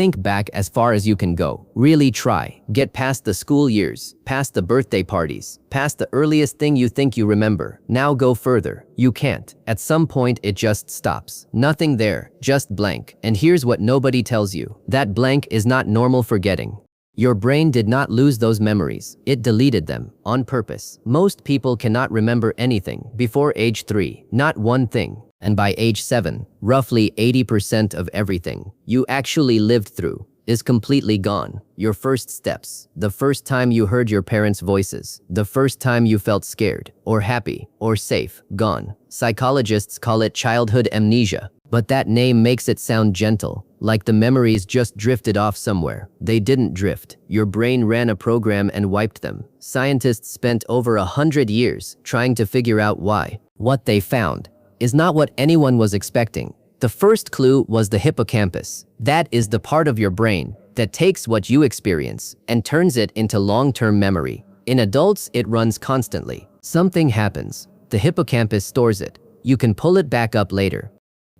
Think back as far as you can go. Really try. Get past the school years, past the birthday parties, past the earliest thing you think you remember. Now go further. You can't. At some point, it just stops. Nothing there, just blank. And here's what nobody tells you. That blank is not normal forgetting. Your brain did not lose those memories. It deleted them on purpose. Most people cannot remember anything before age 3, not one thing. And by age 7, roughly 80% of everything you actually lived through is completely gone. Your first steps, the first time you heard your parents' voices, the first time you felt scared, or happy, or safe, gone. Psychologists call it childhood amnesia, but that name makes it sound gentle, like the memories just drifted off somewhere. They didn't drift. Your brain ran a program and wiped them. Scientists spent over 100 years trying to figure out why. What they found is not what anyone was expecting. The first clue was the hippocampus. That is the part of your brain that takes what you experience and turns it into long-term memory. In adults, it runs constantly. Something happens. The hippocampus stores it. You can pull it back up later.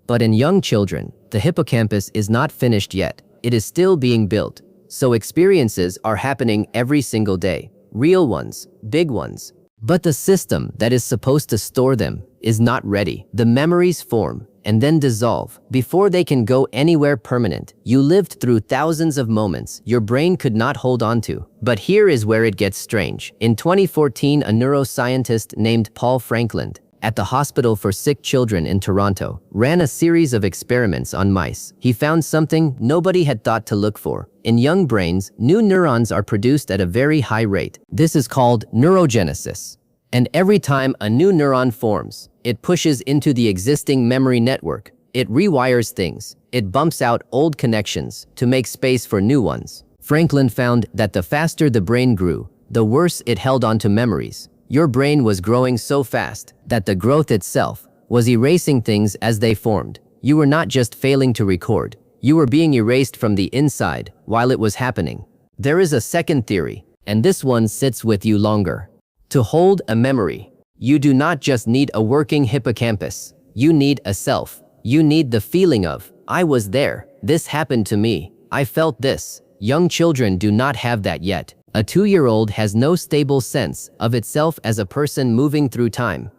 But in young children, the hippocampus is not finished yet. It is still being built. So experiences are happening every single day. Real ones, big ones. But the system that is supposed to store them is not ready. The memories form and then dissolve before they can go anywhere permanent. You lived through thousands of moments your brain could not hold on to. But here is where it gets strange. In 2014, a neuroscientist named Paul Frankland at the Hospital for Sick Children in Toronto ran a series of experiments on mice. He found something nobody had thought to look for. In young brains, new neurons are produced at a very high rate. This is called neurogenesis. And every time a new neuron forms, it pushes into the existing memory network. It rewires things. It bumps out old connections to make space for new ones. Frankland found that the faster the brain grew, the worse it held onto memories. Your brain was growing so fast that the growth itself was erasing things as they formed. You were not just failing to record. You were being erased from the inside while it was happening. There is a second theory, and this one sits with you longer. To hold a memory, you do not just need a working hippocampus. You need a self. You need the feeling of, I was there. This happened to me. I felt this. Young children do not have that yet. A 2-year-old has no stable sense of itself as a person moving through time.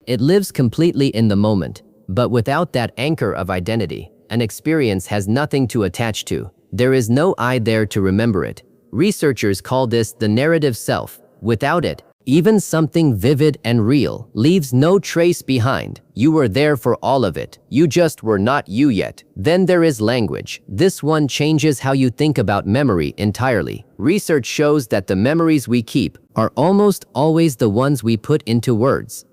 It lives completely in the moment, but without that anchor of identity, an experience has nothing to attach to. There is no I there to remember it. Researchers call this the narrative self. Without it, even something vivid and real leaves no trace behind. You were there for all of it. You just were not you yet. Then there is language. This one changes how you think about memory entirely. Research shows that the memories we keep are almost always the ones we put into words.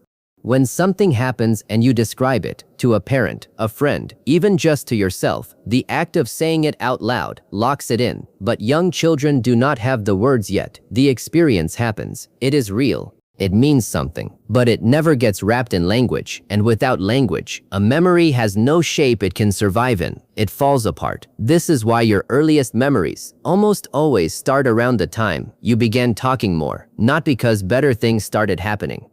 When something happens and you describe it to a parent, a friend, even just to yourself, the act of saying it out loud locks it in. But young children do not have the words yet. The experience happens. It is real. It means something. But it never gets wrapped in language. And without language, a memory has no shape it can survive in. It falls apart. This is why your earliest memories almost always start around the time you began talking more. Not because better things started happening,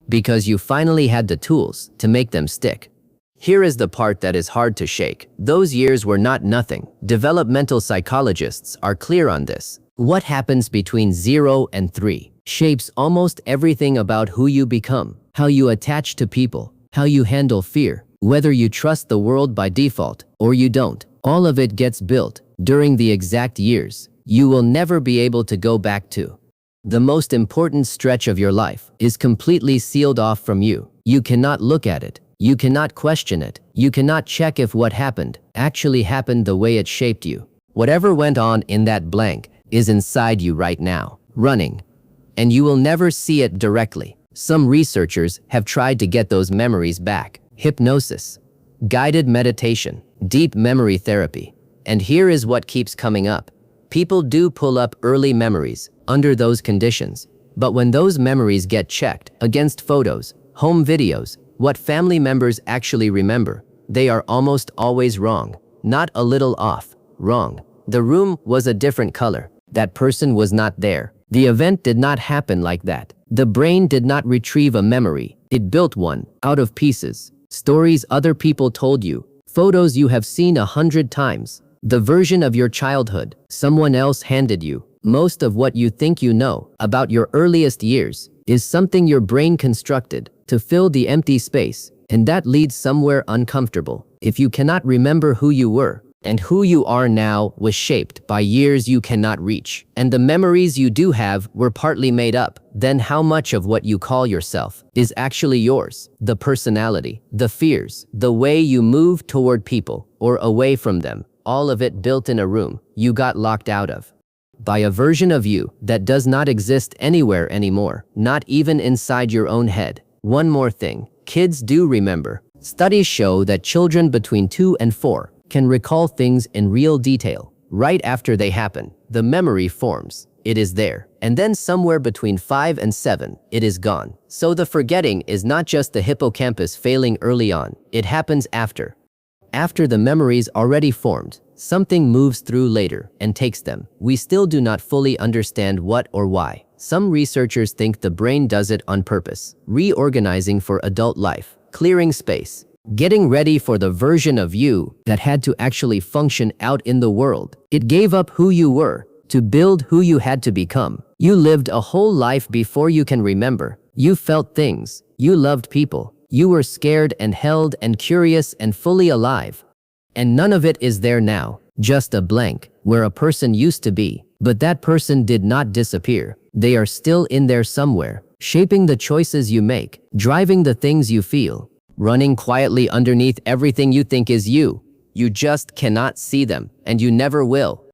because you finally had the tools to make them stick. Here is the part that is hard to shake. Those years were not nothing. Developmental psychologists are clear on this. What happens between 0 and 3 shapes almost everything about who you become, how you attach to people, how you handle fear, whether you trust the world by default or you don't. All of it gets built during the exact years you will never be able to go back to. The most important stretch of your life is completely sealed off from you. You cannot look at it. You cannot question it. You cannot check if what happened actually happened the way it shaped you. Whatever went on in that blank is inside you right now, running. And you will never see it directly. Some researchers have tried to get those memories back. Hypnosis, guided meditation, deep memory therapy. And here is what keeps coming up. People do pull up early memories under those conditions, but when those memories get checked against photos, home videos, what family members actually remember, they are almost always wrong. Not a little off, wrong. The room was a different color. That person was not there. The event did not happen like that. The brain did not retrieve a memory. It built one out of pieces. Stories other people told you, photos you have seen 100 times, The version of your childhood someone else handed you. Most of what you think you know about your earliest years is something your brain constructed to fill the empty space, and that leads somewhere uncomfortable. If you cannot remember who you were, and who you are now was shaped by years you cannot reach, and the memories you do have were partly made up, then how much of what you call yourself is actually yours? The personality, the fears, the way you move toward people or away from them, all of it built in a room you got locked out of by a version of you that does not exist anywhere anymore, not even inside your own head. One more thing, kids do remember. Studies show that children between 2 and 4 can recall things in real detail. Right after they happen, the memory forms. It is there. And then somewhere between 5 and 7, it is gone. So the forgetting is not just the hippocampus failing early on. It happens after. After the memories already formed, something moves through later and takes them. We still do not fully understand what or why. Some researchers think the brain does it on purpose, reorganizing for adult life, clearing space, getting ready for the version of you that had to actually function out in the world. It gave up who you were to build who you had to become. You lived a whole life before you can remember. You felt things. You loved people. You were scared and held and curious and fully alive. And none of it is there now, just a blank where a person used to be. But that person did not disappear. They are still in there somewhere, shaping the choices you make, driving the things you feel, running quietly underneath everything you think is you. You just cannot see them, and you never will.